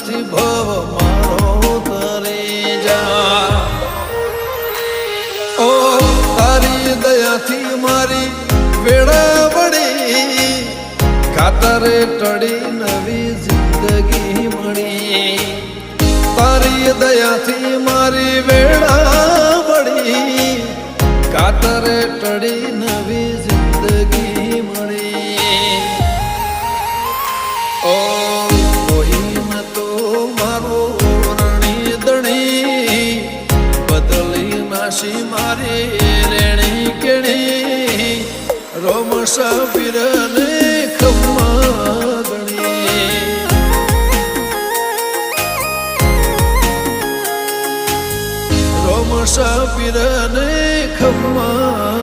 નથી ભવ મારો તરી જા ઓ તારી દયાથી મારી વેળા વળી ખાતરે ટળી નવી જિંદગી મળી તારી દયાથી મારી વેળા વળી ખાતરે ટળી નવી જિંદગી મળી ઓ કોઈ ન તો મારો રણી દણી બદલી નાશી મારી રેણી કેણી રોમ સબીરને